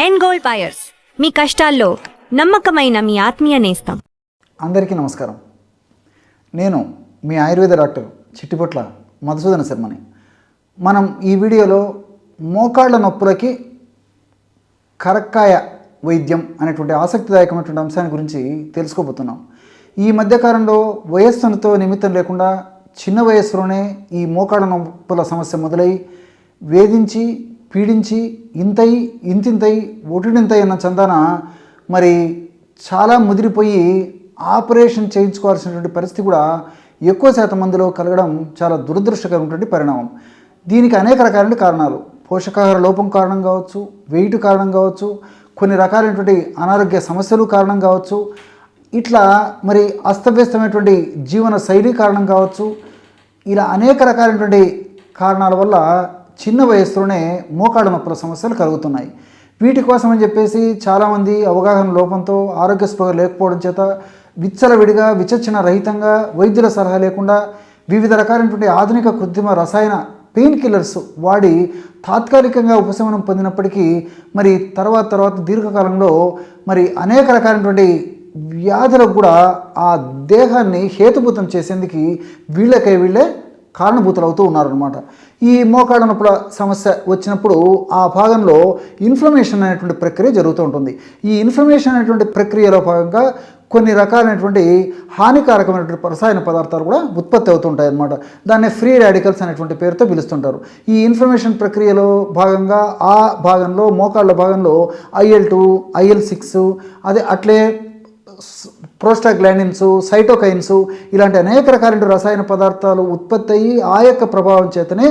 End gold buyers, మీ కష్టాల్లో నమ్మకమైన మీ ఆత్మీయ నేస్తం. అందరికీ నమస్కారం. నేను మీ ఆయుర్వేద డాక్టర్ చిట్టిపొట్ల మధుసూదన శర్మని. మనం ఈ వీడియోలో మోకాళ్ళ నొప్పులకి కరక్కాయ వైద్యం అనేటువంటి ఆసక్తిదాయకమైనటువంటి అంశాన్ని గురించి తెలుసుకోబోతున్నాం. ఈ మధ్యకాలంలో వయస్సుతో నిమిత్తం లేకుండా చిన్న వయస్సులోనే ఈ మోకాళ్ళ నొప్పుల సమస్య మొదలై వేధించి పీడించి ఇంతింతై ఒటిడింతై అన్న చందాన మరి చాలా ముదిరిపోయి ఆపరేషన్ చేయించుకోవాల్సినటువంటి పరిస్థితి కూడా ఎక్కువ శాతం మందిలో కలగడం చాలా దురదృష్టకరమైనటువంటి పరిణామం. దీనికి అనేక రకాలైన కారణాలు, పోషకాహార లోపం కారణం కావచ్చు, వెయిట్ కారణం కావచ్చు, కొన్ని రకాలైనటువంటి అనారోగ్య సమస్యలు కారణం కావచ్చు, ఇట్లా మరి అస్తవ్యస్తమైనటువంటి జీవన శైలి కారణం కావచ్చు. ఇలా అనేక రకాలైనటువంటి కారణాల వల్ల చిన్న వయస్సులోనే మోకాళ్ళ నొప్పుల సమస్యలు కలుగుతున్నాయి. వీటి కోసం అని చెప్పేసి చాలామంది అవగాహన లోపంతో, ఆరోగ్య స్పృహ లేకపోవడం చేత విచ్చలవిడిగా విచక్షణ రహితంగా వైద్యుల సలహా లేకుండా వివిధ రకాలైనటువంటి ఆధునిక కృత్రిమ రసాయన పెయిన్ కిల్లర్స్ వాడి తాత్కాలికంగా ఉపశమనం పొందినప్పటికీ మరి తర్వాత దీర్ఘకాలంలో మరి అనేక రకాలైనటువంటి వ్యాధులకు కూడా ఆ దేహాన్ని హేతుభూతం చేసేందుకు వీళ్ళే కారణభూతులు అవుతూ ఉన్నారనమాట. ఈ మోకాళ్ళ నొప్పుల సమస్య వచ్చినప్పుడు ఆ భాగంలో ఇన్ఫ్లమేషన్ అనేటువంటి ప్రక్రియ జరుగుతూ ఉంటుంది. ఈ ఇన్ఫ్లమేషన్ అనేటువంటి ప్రక్రియలో భాగంగా కొన్ని రకాలైనటువంటి హానికారకమైనటువంటి రసాయన పదార్థాలు కూడా ఉత్పత్తి అవుతుంటాయి అన్నమాట. దాన్ని ఫ్రీ రాడికల్స్ అనేటువంటి పేరుతో పిలుస్తుంటారు. ఈ ఇన్ఫ్లమేషన్ ప్రక్రియలో భాగంగా ఆ భాగంలో మోకాళ్ళ భాగంలో IL-2, IL-6 అట్లే ప్రోస్టాగ్లాండిన్స్, సైటోకైన్స్ ఇలాంటి అనేక రకాలైన రసాయన పదార్థాలు ఉత్పత్తి అయ్యి ఆ యొక్క ప్రభావం చేతనే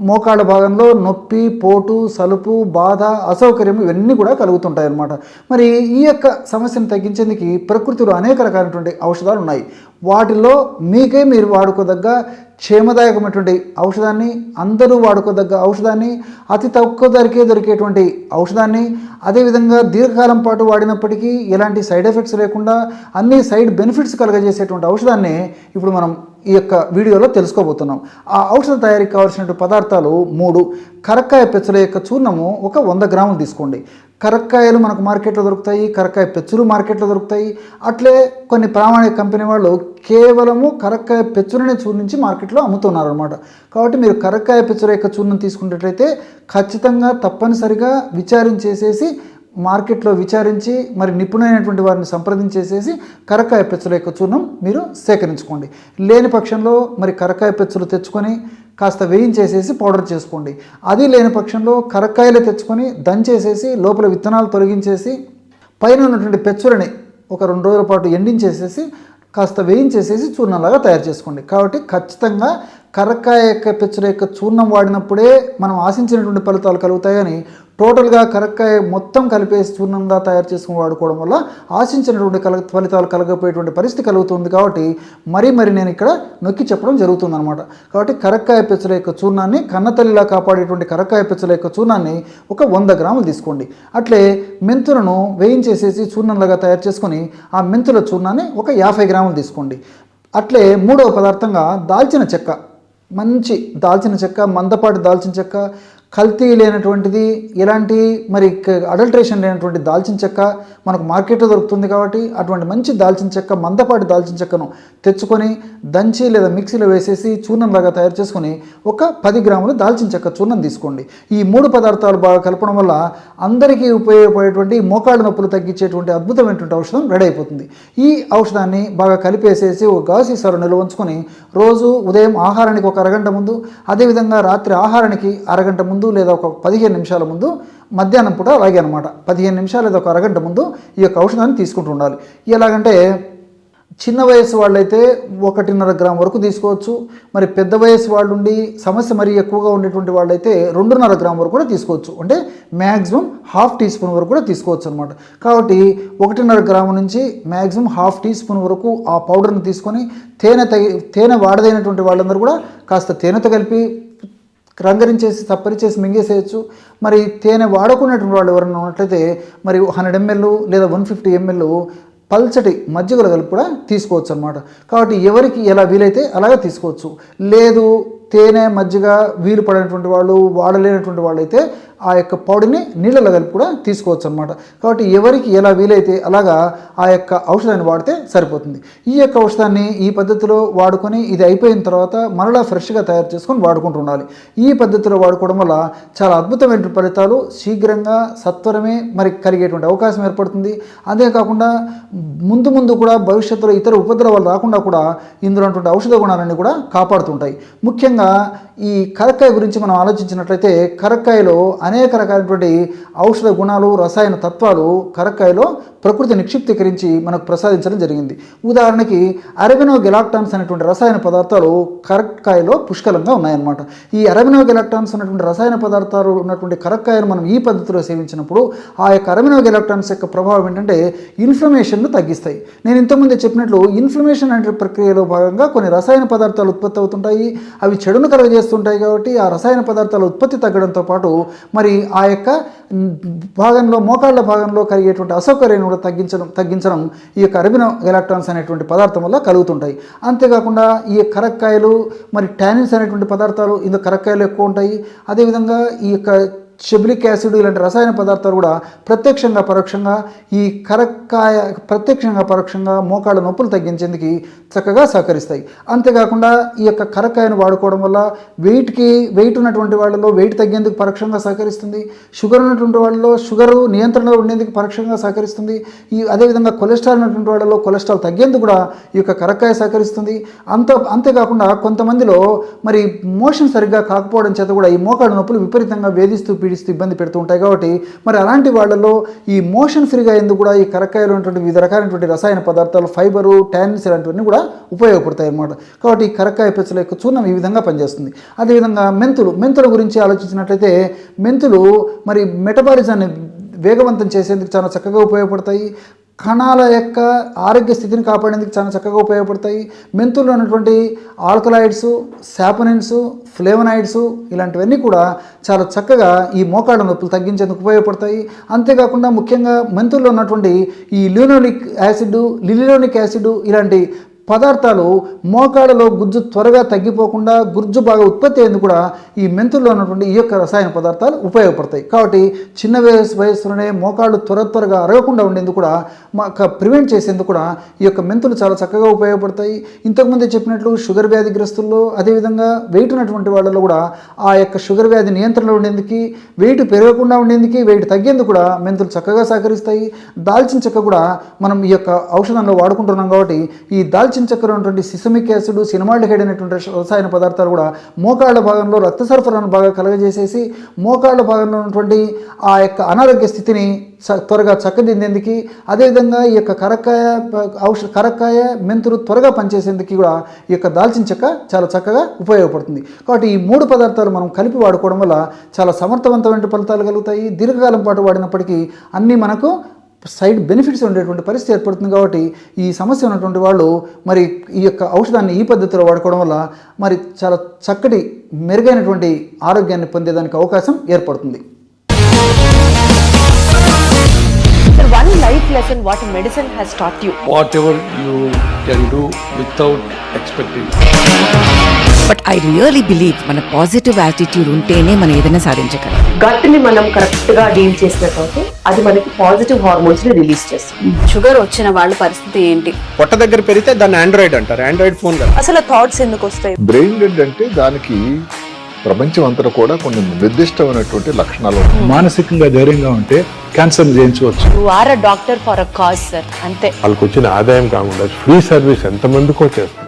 మోకాళ్ళ భాగంలో నొప్పి, పోటు, సలుపు, బాధ, అసౌకర్యం ఇవన్నీ కూడా కలుగుతుంటాయి అన్నమాట. మరి ఈ యొక్క సమస్యను తగ్గించేందుకు ప్రకృతిలో అనేక రకాలైనటువంటి ఔషధాలు ఉన్నాయి. వాటిల్లో మీరు వాడుకోదగ్గ క్షేమదాయకమైనటువంటి ఔషధాన్ని, అందరూ వాడుకోదగ్గ ఔషధాన్ని, అతి తక్కువ ధరకే దొరికేటువంటి ఔషధాన్ని, అదేవిధంగా దీర్ఘకాలం పాటు వాడినప్పటికీ ఎలాంటి సైడ్ ఎఫెక్ట్స్ లేకుండా అన్ని సైడ్ బెనిఫిట్స్ కలగజేసేటువంటి ఔషధాన్ని ఇప్పుడు మనం ఈ యొక్క వీడియోలో తెలుసుకోబోతున్నాం. ఆ ఔషధ తయారీకి కావాల్సినటువంటి పదార్థాలు 3. కరక్కాయ పెచ్చుల యొక్క చూర్ణము ఒక 100 గ్రాములు తీసుకోండి. కరక్కాయలు మనకు మార్కెట్లో దొరుకుతాయి, కరక్కాయ పెచ్చులు మార్కెట్లో దొరుకుతాయి. అట్లే కొన్ని ప్రామాణిక కంపెనీ వాళ్ళు కేవలము కరక్కాయ పెచ్చులనే చూర్ణించి మార్కెట్లో అమ్ముతున్నారు అనమాట. కాబట్టి మీరు కరక్కాయ పెచ్చుల యొక్క చూర్ణం తీసుకున్నట్లయితే ఖచ్చితంగా తప్పనిసరిగా విచారించేసేసి మార్కెట్లో విచారించి మరి నిపుణులైనటువంటి వారిని సంప్రదించేసేసి కరక్కాయ పెచ్చుల యొక్క చూర్ణం మీరు సేకరించుకోండి. లేని పక్షంలో మరి కరక్కాయ పెచ్చులు తెచ్చుకొని కాస్త వేయించేసేసి పౌడర్ చేసుకోండి. అది లేని పక్షంలో కరక్కాయలు తెచ్చుకొని దంచేసేసి లోపల విత్తనాలు తొలగించేసి పైన ఉన్నటువంటి పెచ్చులని ఒక 2 రోజుల పాటు ఎండించేసేసి కాస్త వేయించేసేసి చూర్ణంలాగా తయారు చేసుకోండి. కాబట్టి ఖచ్చితంగా కరక్కాయ యొక్క పెచ్చుల యొక్క చూర్ణం వాడినప్పుడే మనం ఆశించినటువంటి ఫలితాలు కలుగుతాయని టోటల్గా కరక్కాయ మొత్తం కలిపేసి చూర్ణంగా తయారు చేసుకుని వాడుకోవడం వల్ల ఆశించినటువంటి ఫలితాలు కలగపోయేటువంటి పరిస్థితి కలుగుతుంది. కాబట్టి మరీ నేను ఇక్కడ నొక్కి చెప్పడం జరుగుతుందన్నమాట. కాబట్టి కరక్కాయ పెచ్చుల యొక్క చూర్ణాన్ని, కన్నతల్లిలా కాపాడేటువంటి కరక్కాయ పెచ్చుల యొక్క చూర్ణాన్ని ఒక 100 గ్రాములు తీసుకోండి. అట్లే మెంతులను వేయించేసేసి చూర్ణంలాగా తయారు చేసుకొని ఆ మెంతుల చూర్ణాన్ని ఒక 50 గ్రాములు తీసుకోండి. అట్లే 3వ పదార్థంగా దాల్చిన చెక్క, మంచి దాల్చిన చెక్క, మందపాటి దాల్చిన చెక్క, కల్తీ లేనటువంటిది, ఎలాంటి మరి అడల్ట్రేషన్ లేనటువంటి దాల్చిన చెక్క మనకు మార్కెట్లో దొరుకుతుంది. కాబట్టి అటువంటి మంచి దాల్చిన చెక్క, మందపాటి దాల్చిన చెక్కను తెచ్చుకొని దంచి లేదా మిక్సీలో వేసేసి చూర్ణంలాగా తయారు చేసుకొని ఒక 10 గ్రాములు దాల్చిన చెక్క చూర్ణం తీసుకోండి. ఈ 3 పదార్థాలు బాగా కలపడం వల్ల అందరికీ ఉపయోగపడేటువంటి మోకాళ్ళ నొప్పులు తగ్గించేటువంటి అద్భుతమైనటువంటి ఔషధం రెడీ అయిపోతుంది. ఈ ఔషధాన్ని బాగా కలిపేసేసి ఒక గాజు సీసాలో నిల్వ ఉంచుకొని రోజు ఉదయం ఆహారానికి ఒక అరగంట ముందు, అదేవిధంగా రాత్రి ఆహారానికి అరగంట ముందు లేదా ఒక 15 నిమిషాల ముందు, మధ్యాహ్నం పూట అలాగే అనమాట 15 నిమిషాలు లేదా ఒక అరగంట ముందు ఈ యొక్క ఔషధాన్ని తీసుకుంటూ ఉండాలి. ఎలాగంటే చిన్న వయసు వాళ్ళైతే 1.5 గ్రాము వరకు తీసుకోవచ్చు. మరి పెద్ద వయసు వాళ్ళు ఉండి సమస్య మరీ ఎక్కువగా ఉండేటువంటి వాళ్ళైతే 2.5 గ్రాము వరకు కూడా తీసుకోవచ్చు. అంటే మ్యాక్సిమం ½ టీ స్పూన్ వరకు కూడా తీసుకోవచ్చు అనమాట. కాబట్టి 1.5 గ్రాము నుంచి మ్యాక్సిమం ½ టీ స్పూన్ వరకు ఆ పౌడర్ని తీసుకొని తేనె వాడదైనటువంటి వాళ్ళందరూ కూడా కాస్త తేనెతో కలిపి రంగరించేసి చప్పరిచేసి మింగేసేయచ్చు. మరి తేనె వాడుకున్నటువంటి వాళ్ళు ఎవరైనా ఉన్నట్లయితే మరి 100 ml లేదా 150 ml పల్చటి మజ్జిగలు కలిపి కూడా తీసుకోవచ్చు అనమాట. కాబట్టి ఎవరికి ఎలా వీలైతే అలాగే తీసుకోవచ్చు. లేదు తేనె మజ్జిగ వీలు పడినటువంటి వాళ్ళు, వాడలేనటువంటి వాళ్ళు అయితే ఆ యొక్క పౌడర్ని నీళ్ళలో కలిపి కూడా తీసుకోవచ్చు అనమాట. కాబట్టి ఎవరికి ఎలా వీలైతే అలాగా ఆ యొక్క ఔషధాన్ని వాడితే సరిపోతుంది. ఈ యొక్క ఔషధాన్ని ఈ పద్ధతిలో వాడుకొని ఇది అయిపోయిన తర్వాత మరలా ఫ్రెష్గా తయారు చేసుకొని వాడుకుంటూ ఉండాలి. ఈ పద్ధతిలో వాడుకోవడం వల్ల చాలా అద్భుతమైన ఫలితాలు శీఘ్రంగా సత్వరమే మరి కలిగేటువంటి అవకాశం ఏర్పడుతుంది. అంతేకాకుండా ముందు ముందు కూడా భవిష్యత్తులో ఇతర ఉపద్రవాలు రాకుండా కూడా ఇందులో ఉన్నటువంటి ఔషధ గుణాలన్నీ కూడా కాపాడుతుంటాయి. ముఖ్యంగా ఈ కరక్కాయ గురించి మనం ఆలోచించినట్లయితే కరక్కాయలో అనేక రకాలైనటువంటి ఔషధ గుణాలు, రసాయన తత్వాలు కరక్కాయలో ప్రకృతి నిక్షిప్తీకరించి మనకు ప్రసాదించడం జరిగింది. ఉదాహరణకి అరబినోగెలాక్టాన్స్ అనేటువంటి రసాయన పదార్థాలు కరక్కాయలో పుష్కలంగా ఉన్నాయన్నమాట. ఈ అరబినోగెలాక్టాన్స్ ఉన్నటువంటి రసాయన పదార్థాలు ఉన్నటువంటి కరక్కాయను మనం ఈ పద్ధతిలో సేవించినప్పుడు ఆ యొక్క అరబినోగెలాక్టాన్స్ యొక్క ప్రభావం ఏంటంటే ఇన్ఫ్లమేషన్ను తగ్గిస్తాయి. నేను ఇంతకుముందే చెప్పినట్లు ఇన్ఫ్లమేషన్ అనే ప్రక్రియలో భాగంగా కొన్ని రసాయన పదార్థాలు ఉత్పత్తి అవుతుంటాయి. అవి చెడును కలుగజేస్తుంటాయి. కాబట్టి ఆ రసాయన పదార్థాల ఉత్పత్తి తగ్గడంతో పాటు మరి ఆ యొక్క భాగంలో మోకాళ్ళ భాగంలో కలిగేటువంటి అసౌకర్యాన్ని కూడా తగ్గించడం ఈ యొక్క అరబినోగెలాక్టాన్స్ అనేటువంటి పదార్థం వల్ల కలుగుతుంటాయి. అంతేకాకుండా ఈ కరక్కాయలు మరి టానిన్స్ అనేటువంటి పదార్థాలు ఇందులో కరక్కాయలు ఎక్కువ ఉంటాయి. అదేవిధంగా ఈ యొక్క చెబులిక్ యాసిడ్ ఇలాంటి రసాయన పదార్థాలు కూడా ప్రత్యక్షంగా పరోక్షంగా ఈ కరక్కాయ పరోక్షంగా మోకాళ్ళ నొప్పులు తగ్గించేందుకు చక్కగా సహకరిస్తాయి. అంతేకాకుండా ఈ యొక్క కరక్కాయను వాడుకోవడం వల్ల వెయిట్ ఉన్నటువంటి వాళ్ళలో వెయిట్ తగ్గేందుకు పరోక్షంగా సహకరిస్తుంది. షుగర్ ఉన్నటువంటి వాళ్ళలో షుగర్ నియంత్రణలో ఉండేందుకు పరోక్షంగా సహకరిస్తుంది. అదేవిధంగా కొలెస్ట్రాల్ ఉన్నటువంటి వాళ్ళలో కొలెస్ట్రాల్ తగ్గేందుకు కూడా ఈ యొక్క కరక్కాయ సహకరిస్తుంది. అంతేకాకుండా కొంతమందిలో మరి మోషన్ సరిగ్గా కాకపోవడం చేత కూడా ఈ మోకాళ్ళ నొప్పులు విపరీతంగా వేధిస్తూ పీడిస్తూ ఇబ్బంది పెడుతూ ఉంటాయి. కాబట్టి మరి అలాంటి వాళ్ళలో ఈ మోషన్ ఫ్రీగా ఎందుకు కూడా ఈ కరక్కాయలో ఉన్నటువంటి వివిధ రకాలైనటువంటి రసాయన పదార్థాలు, ఫైబరు, టానిన్స్ ఇలాంటివన్నీ కూడా ఉపయోగపడతాయి అన్నమాట. కాబట్టి ఈ కరక్కాయ పెచ్చల యొక్క చూర్ణం ఈ విధంగా పనిచేస్తుంది. అదేవిధంగా మెంతుల గురించి ఆలోచించినట్లయితే మెంతులు మరి మెటబాలిజాన్ని వేగవంతం చేసేందుకు చాలా చక్కగా ఉపయోగపడతాయి. కణాల యొక్క ఆరోగ్య స్థితిని కాపాడేందుకు చాలా చక్కగా ఉపయోగపడతాయి. మెంతుల్లో ఉన్నటువంటి ఆల్కలాయిడ్స్, సాపనిన్స్, ఫ్లేవనాయిడ్స్ ఇలాంటివన్నీ కూడా చాలా చక్కగా ఈ మోకాళ్ళ నొప్పులు తగ్గించేందుకు ఉపయోగపడతాయి. అంతేకాకుండా ముఖ్యంగా మెంతుల్లో ఉన్నటువంటి ఈ లిలినోనిక్ యాసిడ్ ఇలాంటి పదార్థాలు మోకాళ్ళలో గుజ్జు త్వరగా తగ్గిపోకుండా గుజ్జు బాగా ఉత్పత్తి అయ్యేందుకు కూడా ఈ మెంతుల్లో ఉన్నటువంటి ఈ యొక్క రసాయన పదార్థాలు ఉపయోగపడతాయి. కాబట్టి చిన్న వయస్సులోనే మోకాళ్ళు త్వరగా అరగకుండా ఉండేందుకు కూడా ప్రివెంట్ చేసేందుకు కూడా ఈ యొక్క మెంతులు చాలా చక్కగా ఉపయోగపడతాయి. ఇంతకుముందే చెప్పినట్లు షుగర్ వ్యాధిగ్రస్తుల్లో అదేవిధంగా వెయిట్ ఉన్నటువంటి వాళ్ళలో కూడా ఆ యొక్క షుగర్ వ్యాధి నియంత్రణలో ఉండేందుకు, వెయిట్ పెరగకుండా ఉండేందుకు, వెయిట్ తగ్గేందుకు కూడా మెంతులు చక్కగా సహకరిస్తాయి. దాల్చిన చెక్క కూడా మనం ఈ యొక్క ఔషధంలో వాడుకుంటున్నాం. కాబట్టి ఈ దాల్చిన చెక్కలో ఉన్నటువంటి సిసమిక్ యాసిడ్, సినమాల్డిహైడ్ అనేటువంటి రసాయన పదార్థాలు కూడా మోకాళ్ళ భాగంలో రక్త సరఫరాను బాగా కలగజేసేసి మోకాళ్ళ భాగంలో ఉన్నటువంటి ఆ యొక్క అనారోగ్య స్థితిని త్వరగా చక్కదిద్దేందుకు, అదేవిధంగా ఈ యొక్క కరక్కాయ మెంతులు త్వరగా పనిచేసేందుకు కూడా ఈ యొక్క దాల్చిన చెక్క చాలా చక్కగా ఉపయోగపడుతుంది. కాబట్టి ఈ 3 పదార్థాలు మనం కలిపి వాడుకోవడం వల్ల చాలా సమర్థవంతమైన ఫలితాలు కలుగుతాయి. దీర్ఘకాలం పాటు వాడినప్పటికీ అన్నీ మనకు సైడ్ బెనిఫిట్స్ ఉండేటువంటి పరిస్థితి ఏర్పడుతుంది. కాబట్టి ఈ సమస్య ఉన్నటువంటి వాళ్ళు మరి ఈ యొక్క ఔషధాన్ని ఈ పద్ధతిలో వాడుకోవడం వల్ల మరి చాలా చక్కటి మెరుగైనటువంటి ఆరోగ్యాన్ని పొందేదానికి అవకాశం ఏర్పడుతుంది. One life lesson what medicine has taught you. Whatever you can do without expecting. But I really believe మన పాజిటివ్ యాటిట్యూడ్ ఉంటేనే మనం ఏదైనా సాధించగలం. గట్ ని మనం కరెక్ట్ గా డీల్ చేసినట్లయితే అది మనకి పాజిటివ్ హార్మోన్స్ ని రిలీజ్ చేస్తుంది. షుగర్ వచ్చిన వాళ్ళ పరిస్థితి ఏంటి? పొట్ట దగ్గర పెరిగితే దాన్ని ఆండ్రాయిడ్ అంటారు. ఆండ్రాయిడ్ ఫోన్ కదా. అసలు థాట్స్ ఎందుకు వస్తాయి? బ్రెయిన్ డెడ్ అంటే దానికి ప్రపంచం అంతా కూడా కొన్ని నిర్దిష్టమైనటువంటి లక్షణాలు ఉన్నాయి. మానసికంగా ధైర్యంగా ఉంటే క్యాన్సర్ జయించవచ్చు. You are a doctor for a cause sir, అంతే. వాళ్ళకి వచ్చిన ఆదాయం కాకుండా ఫ్రీ సర్వీస్ ఎంతమందికో చేస్తారు.